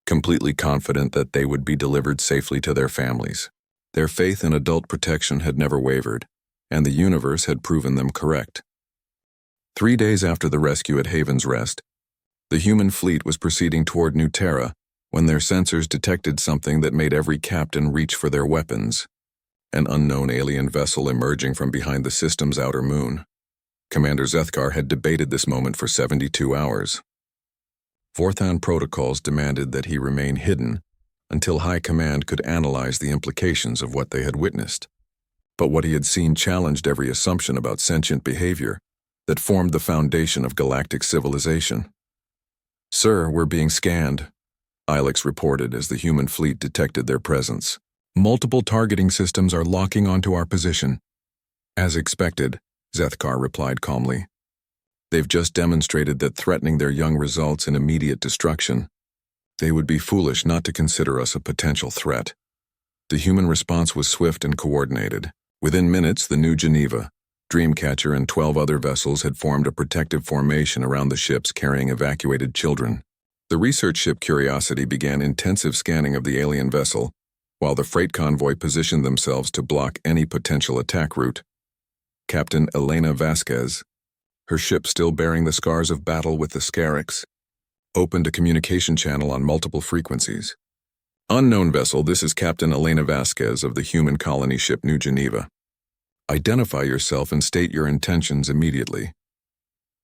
completely confident that they would be delivered safely to their families. Their faith in adult protection had never wavered, and the universe had proven them correct. 3 days after the rescue at Haven's Rest, the human fleet was proceeding toward New Terra when their sensors detected something that made every captain reach for their weapons. An unknown alien vessel emerging from behind the system's outer moon. Commander Zethkar had debated this moment for 72 hours. Vorthan protocols demanded that he remain hidden until High Command could analyze the implications of what they had witnessed. But what he had seen challenged every assumption about sentient behavior that formed the foundation of galactic civilization. "Sir, we're being scanned," Ilix reported as the human fleet detected their presence. "Multiple targeting systems are locking onto our position." "As expected," Zethkar replied calmly. "They've just demonstrated that threatening their young results in immediate destruction. They would be foolish not to consider us a potential threat. The human response was swift and coordinated. Within minutes, the New Geneva, Dreamcatcher, and 12 other vessels had formed a protective formation around the ships carrying evacuated children. The research ship Curiosity began intensive scanning of the alien vessel, while the freight convoy positioned themselves to block any potential attack route. Captain Elena Vasquez, her ship still bearing the scars of battle with the Scarix, opened a communication channel on multiple frequencies. Unknown vessel, this is Captain Elena Vasquez of the human colony ship New Geneva. Identify yourself and state your intentions immediately.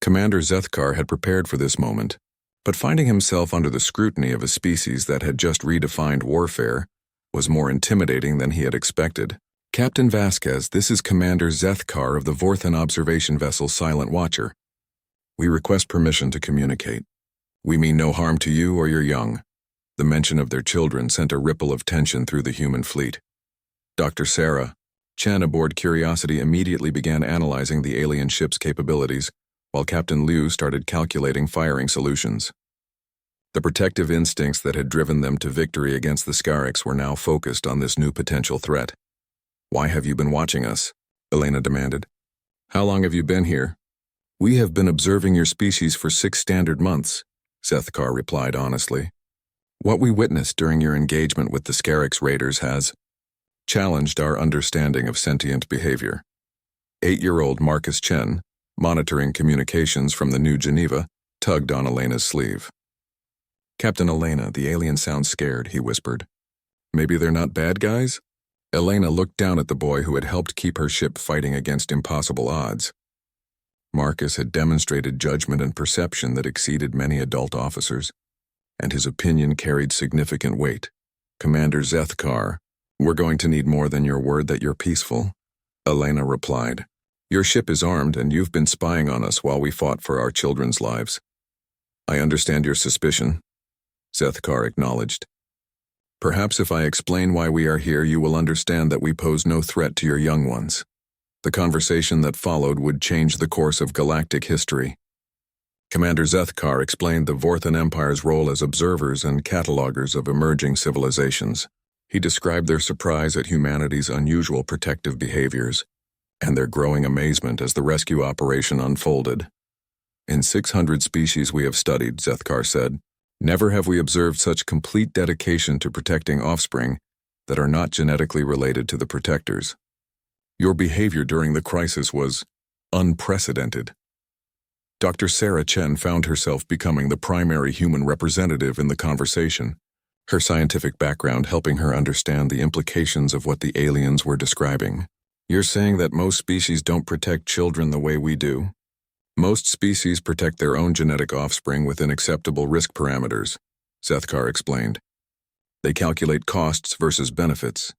Commander Zethkar had prepared for this moment, but finding himself under the scrutiny of a species that had just redefined warfare was more intimidating than he had expected. Captain Vasquez, this is Commander Zethkar of the Vorthan observation vessel Silent Watcher. We request permission to communicate. We mean no harm to you or your young. The mention of their children sent a ripple of tension through the human fleet. Dr. Sarah Chen aboard Curiosity immediately began analyzing the alien ship's capabilities, while Captain Liu started calculating firing solutions. The protective instincts that had driven them to victory against the Scarix were now focused on this new potential threat. Why have you been watching us? Elena demanded. How long have you been here? We have been observing your species for 6 standard months, Zethkar replied honestly. What we witnessed during your engagement with the Scarix raiders has challenged our understanding of sentient behavior. 8-year-old Marcus Chen, monitoring communications from the New Geneva, tugged on Elena's sleeve. Captain Elena, the alien sounds scared, he whispered. Maybe they're not bad guys? Elena looked down at the boy who had helped keep her ship fighting against impossible odds. Marcus had demonstrated judgment and perception that exceeded many adult officers, and his opinion carried significant weight. Commander Zethkar, we're going to need more than your word that you're peaceful, Elena replied. Your ship is armed and you've been spying on us while we fought for our children's lives. I understand your suspicion, Zethkar acknowledged. Perhaps if I explain why we are here, you will understand that we pose no threat to your young ones. The conversation that followed would change the course of galactic history. Commander Zethkar explained the Vorthan Empire's role as observers and catalogers of emerging civilizations. He described their surprise at humanity's unusual protective behaviors, and their growing amazement as the rescue operation unfolded. In 600 species we have studied, Zethkar said, never have we observed such complete dedication to protecting offspring that are not genetically related to the protectors. Your behavior during the crisis was unprecedented. Dr. Sarah Chen found herself becoming the primary human representative in the conversation, her scientific background helping her understand the implications of what the aliens were describing. You're saying that most species don't protect children the way we do? Most species protect their own genetic offspring within acceptable risk parameters, Zethkar explained. They calculate costs versus benefits,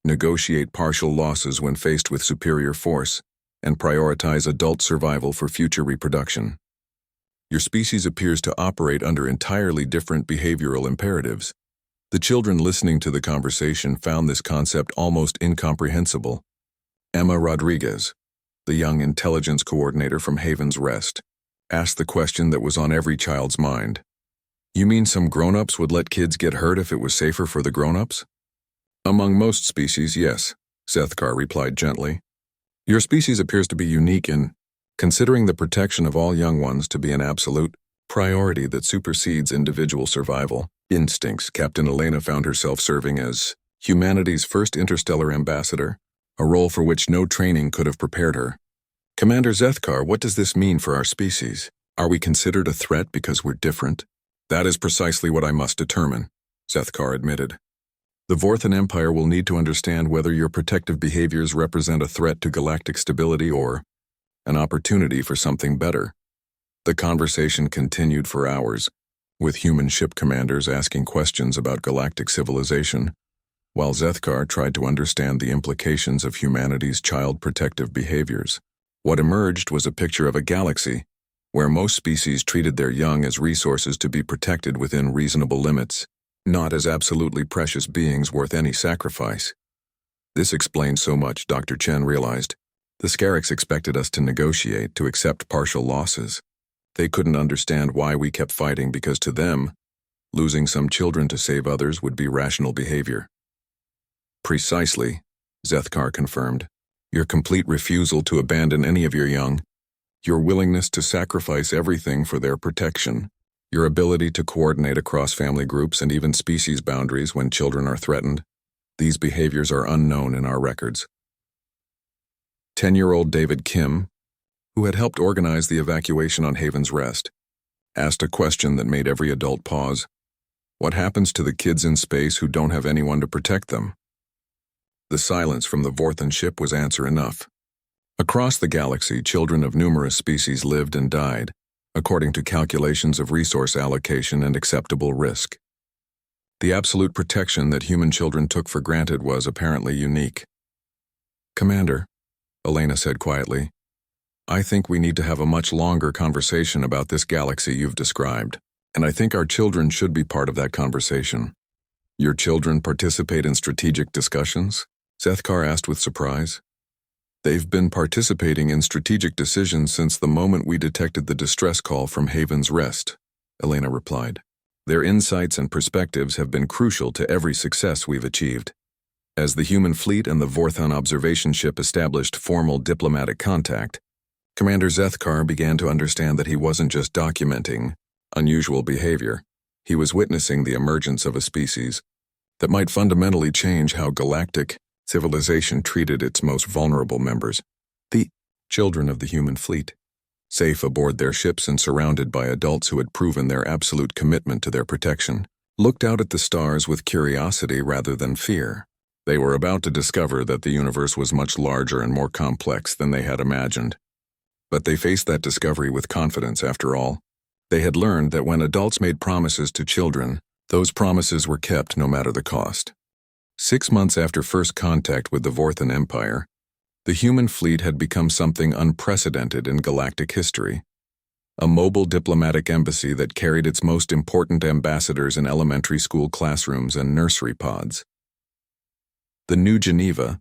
negotiate partial losses when faced with superior force, and prioritize adult survival for future reproduction. Your species appears to operate under entirely different behavioral imperatives. The children listening to the conversation found this concept almost incomprehensible. Emma Rodriguez, the young intelligence coordinator from Haven's Rest, asked the question that was on every child's mind. You mean some grown-ups would let kids get hurt if it was safer for the grown-ups? Among most species, yes, Zethkar replied gently. Your species appears to be unique in considering the protection of all young ones to be an absolute priority that supersedes individual survival instincts. Captain Elena found herself serving as humanity's first interstellar ambassador, a role for which no training could have prepared her. Commander Zethkar, what does this mean for our species? Are we considered a threat because we're different? That is precisely what I must determine, Zethkar admitted. The Vorthan Empire will need to understand whether your protective behaviors represent a threat to galactic stability or an opportunity for something better. The conversation continued for hours, with human ship commanders asking questions about galactic civilization, while Zethkar tried to understand the implications of humanity's child protective behaviors. What emerged was a picture of a galaxy where most species treated their young as resources to be protected within reasonable limits, not as absolutely precious beings worth any sacrifice. This explained so much, Dr. Chen realized. The Scarix expected us to negotiate, to accept partial losses. They couldn't understand why we kept fighting because to them, Losing some children to save others would be rational behavior. Precisely, Zethkar confirmed. Your complete refusal to abandon any of your young, your willingness to sacrifice everything for their protection, your ability to coordinate across family groups and even species boundaries when children are threatened, these behaviors are unknown in our records. 10-year-old David Kim, who had helped organize the evacuation on Haven's Rest, asked a question that made every adult pause. What happens to the kids in space who don't have anyone to protect them? The silence from the Vorthan ship was answer enough. Across the galaxy, children of numerous species lived and died, according to calculations of resource allocation and acceptable risk. The absolute protection that human children took for granted was apparently unique. Commander, Elena said quietly, I think we need to have a much longer conversation about this galaxy you've described, and I think our children should be part of that conversation. Your children participate in strategic discussions? Zethkar asked with surprise. They've been participating in strategic decisions since the moment we detected the distress call from Haven's Rest, Elena replied. Their insights and perspectives have been crucial to every success we've achieved. As the human fleet and the Vorthan observation ship established formal diplomatic contact, Commander Zethkar began to understand that he wasn't just documenting unusual behavior, he was witnessing the emergence of a species that might fundamentally change how galactic civilization treated its most vulnerable members, the children of the human fleet. Safe aboard their ships and surrounded by adults who had proven their absolute commitment to their protection, looked out at the stars with curiosity rather than fear. They were about to discover that the universe was much larger and more complex than they had imagined. But they faced that discovery with confidence after all. They had learned that when adults made promises to children, those promises were kept no matter the cost. 6 months after first contact with the Vorthan Empire, the human fleet had become something unprecedented in galactic history. A mobile diplomatic embassy that carried its most important ambassadors in elementary school classrooms and nursery pods. The New Geneva,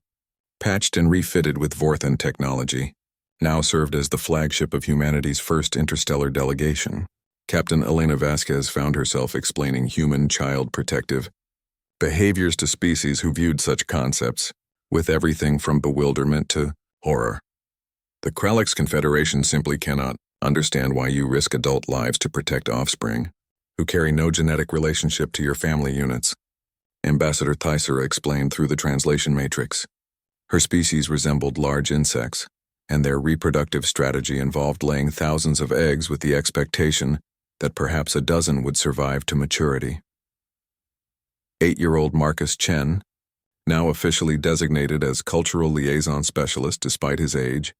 patched and refitted with Vorthan technology, now served as the flagship of humanity's first interstellar delegation. Captain Elena Vasquez found herself explaining human-child protective behaviors to species who viewed such concepts with everything from bewilderment to horror. The Kralix Confederation simply cannot understand why you risk adult lives to protect offspring who carry no genetic relationship to your family units, Ambassador Thysera explained through the translation matrix. Her species resembled large insects, and their reproductive strategy involved laying thousands of eggs with the expectation that perhaps a dozen would survive to maturity. 8-year-old Marcus Chen, now officially designated as Cultural Liaison Specialist despite his age,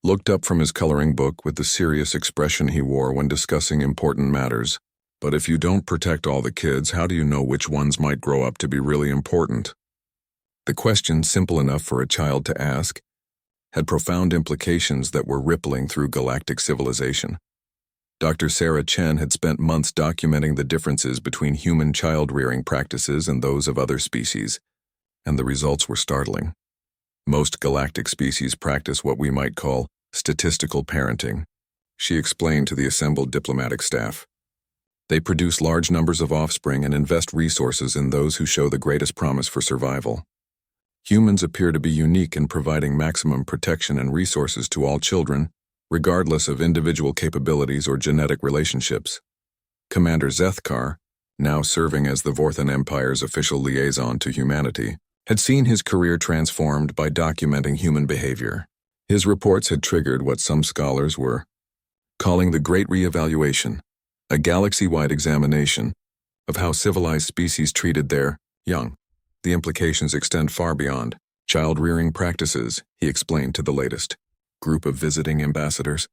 looked up from his coloring book with the serious expression he wore when discussing important matters. But if you don't protect all the kids, how do you know which ones might grow up to be really important? The question, simple enough for a child to ask, had profound implications that were rippling through galactic civilization. Dr. Sarah Chen had spent months documenting the differences between human child-rearing practices and those of other species, and the results were startling. Most galactic species practice what we might call statistical parenting, she explained to the assembled diplomatic staff. They produce large numbers of offspring and invest resources in those who show the greatest promise for survival. Humans appear to be unique in providing maximum protection and resources to all children, regardless of individual capabilities or genetic relationships. Commander Zethkar, now serving as the Vorthan Empire's official liaison to humanity, had seen his career transformed by documenting human behavior. His reports had triggered what some scholars were calling the Great Reevaluation, a galaxy-wide examination of how civilized species treated their young. The implications extend far beyond child-rearing practices, he explained to the latest group of visiting ambassadors.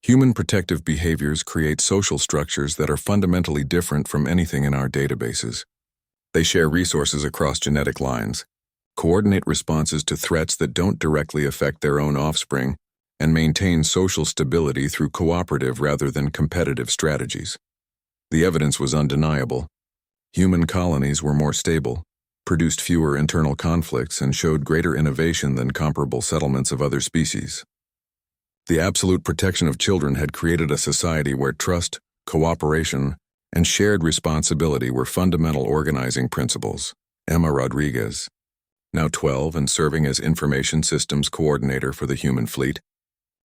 Human protective behaviors create social structures that are fundamentally different from anything in our databases. They share resources across genetic lines, coordinate responses to threats that don't directly affect their own offspring, and maintain social stability through cooperative rather than competitive strategies. The evidence was undeniable. Human colonies were more stable, produced fewer internal conflicts, and showed greater innovation than comparable settlements of other species. The absolute protection of children had created a society where trust, cooperation, and shared responsibility were fundamental organizing principles. Emma Rodriguez, now 12 and serving as Information Systems Coordinator for the human fleet,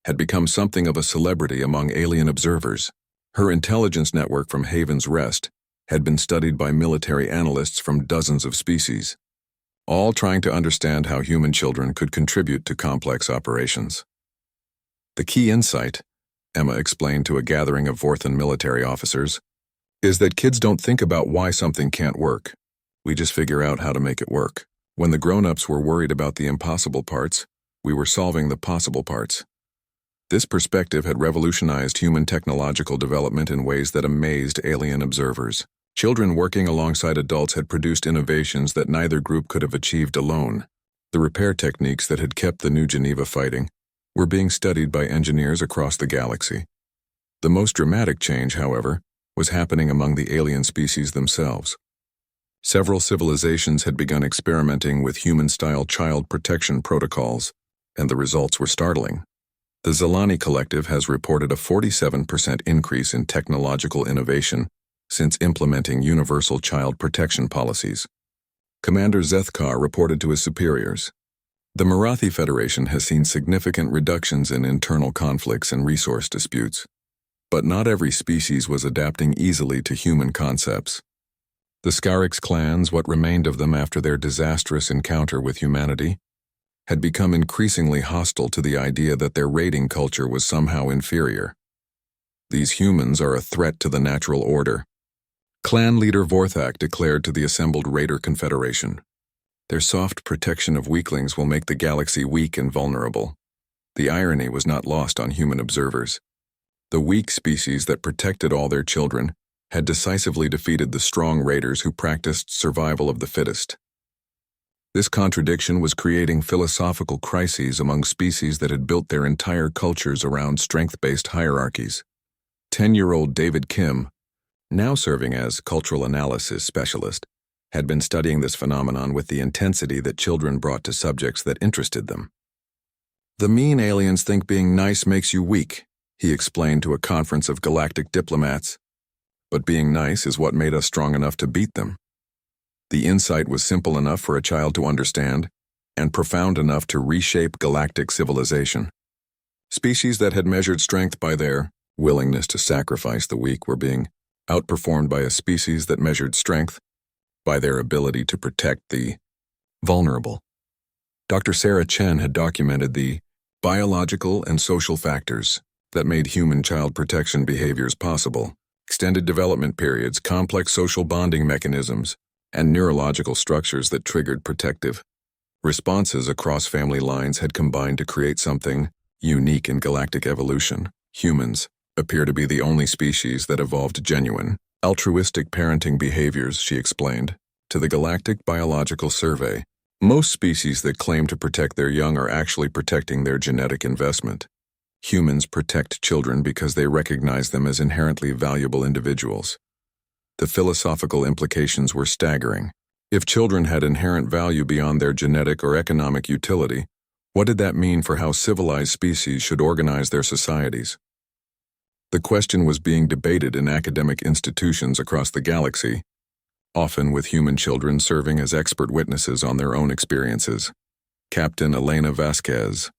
had become something of a celebrity among alien observers. Her intelligence network from Haven's Rest had been studied by military analysts from dozens of species, all trying to understand how human children could contribute to complex operations. The key insight, Emma explained to a gathering of Vorthan military officers, is that kids don't think about why something can't work. We just figure out how to make it work. When the grown-ups were worried about the impossible parts, we were solving the possible parts. This perspective had revolutionized human technological development in ways that amazed alien observers. Children working alongside adults had produced innovations that neither group could have achieved alone. The repair techniques that had kept the New Geneva fighting were being studied by engineers across the galaxy. The most dramatic change, however, was happening among the alien species themselves. Several civilizations had begun experimenting with human-style child protection protocols, and the results were startling. The Zelani Collective has reported a 47% increase in technological innovation since implementing universal child protection policies. Commander Zethkar reported to his superiors. The Marathi Federation has seen significant reductions in internal conflicts and resource disputes. But not every species was adapting easily to human concepts. The Scarix clans, what remained of them after their disastrous encounter with humanity, had become increasingly hostile to the idea that their raiding culture was somehow inferior. These humans are a threat to the natural order. Clan leader Vorthak declared to the assembled Raider Confederation. Their soft protection of weaklings will make the galaxy weak and vulnerable. The irony was not lost on human observers. The weak species that protected all their children had decisively defeated the strong raiders who practiced survival of the fittest. This contradiction was creating philosophical crises among species that had built their entire cultures around strength-based hierarchies. 10-year-old David Kim, now serving as cultural analysis specialist, had been studying this phenomenon with the intensity that children brought to subjects that interested them. The mean aliens think being nice makes you weak, he explained to a conference of galactic diplomats. But being nice is what made us strong enough to beat them. The insight was simple enough for a child to understand, and profound enough to reshape galactic civilization. Species that had measured strength by their willingness to sacrifice the weak were being outperformed by a species that measured strength by their ability to protect the vulnerable. Dr. Sarah Chen had documented the biological and social factors that made human child protection behaviors possible: extended development periods, complex social bonding mechanisms, and neurological structures that triggered protective responses across family lines had combined to create something unique in galactic evolution. Humans appear to be the only species that evolved genuine, altruistic parenting behaviors, she explained, to the Galactic Biological Survey. Most species that claim to protect their young are actually protecting their genetic investment. Humans protect children because they recognize them as inherently valuable individuals. The philosophical implications were staggering. If children had inherent value beyond their genetic or economic utility, what did that mean for how civilized species should organize their societies? The question was being debated in academic institutions across the galaxy, often with human children serving as expert witnesses on their own experiences. Captain Elena Vasquez,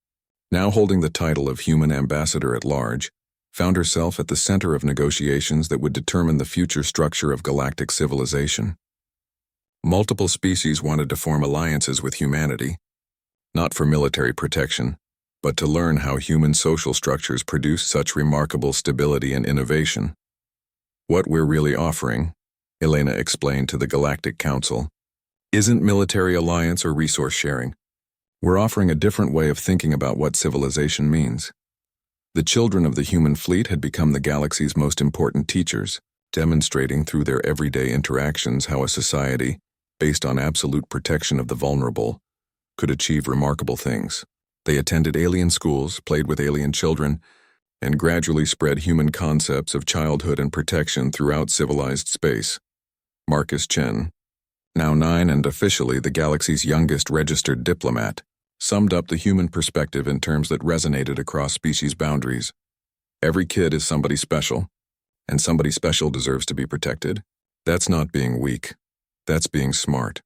now holding the title of Human Ambassador at Large, found herself at the center of negotiations that would determine the future structure of galactic civilization. Multiple species wanted to form alliances with humanity, not for military protection, but to learn how human social structures produce such remarkable stability and innovation. What we're really offering, Elena explained to the Galactic Council, isn't military alliance or resource sharing. We're offering a different way of thinking about what civilization means. The children of the human fleet had become the galaxy's most important teachers, demonstrating through their everyday interactions how a society, based on absolute protection of the vulnerable, could achieve remarkable things. They attended alien schools, played with alien children, and gradually spread human concepts of childhood and protection throughout civilized space. Marcus Chen, now 9 and officially the galaxy's youngest registered diplomat, summed up the human perspective in terms that resonated across species boundaries. Every kid is somebody special, and somebody special deserves to be protected. That's not being weak. That's being smart.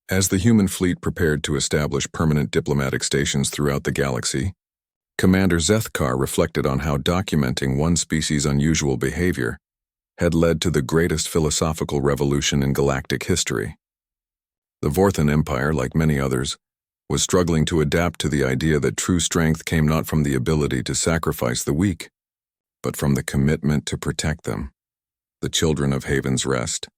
As the human fleet prepared to establish permanent diplomatic stations throughout the galaxy, Commander Zethkar reflected on how documenting one species' unusual behavior had led to the greatest philosophical revolution in galactic history. The Vorthan Empire, like many others, was struggling to adapt to the idea that true strength came not from the ability to sacrifice the weak, but from the commitment to protect them. The children of Haven's Rest,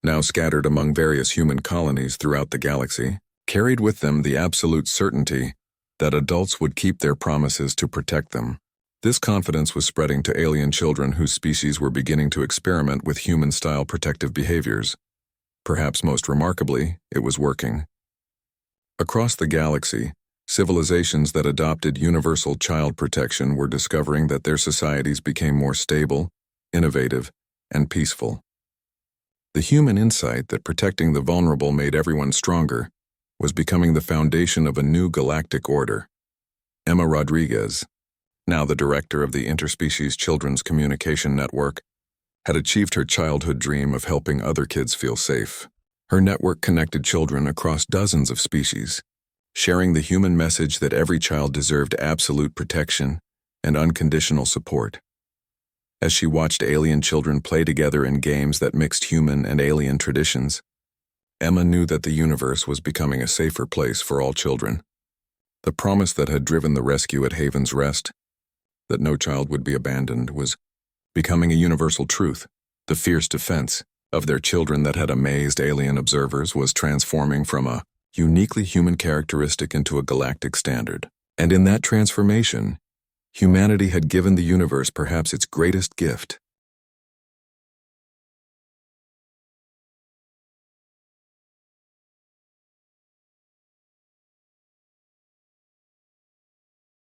now scattered among various human colonies throughout the galaxy, carried with them the absolute certainty that adults would keep their promises to protect them. This confidence was spreading to alien children whose species were beginning to experiment with human-style protective behaviors. Perhaps most remarkably, it was working. Across the galaxy, civilizations that adopted universal child protection were discovering that their societies became more stable, innovative, and peaceful. The human insight that protecting the vulnerable made everyone stronger was becoming the foundation of a new galactic order. Emma Rodriguez, now the director of the Interspecies Children's Communication Network, had achieved her childhood dream of helping other kids feel safe. Her network connected children across dozens of species, sharing the human message that every child deserved absolute protection and unconditional support. As she watched alien children play together in games that mixed human and alien traditions, Emma knew that the universe was becoming a safer place for all children. The promise that had driven the rescue at Haven's Rest, that no child would be abandoned, was becoming a universal truth. The fierce defense of their children that had amazed alien observers was transforming from a uniquely human characteristic into a galactic standard. And in that transformation, humanity had given the universe perhaps its greatest gift,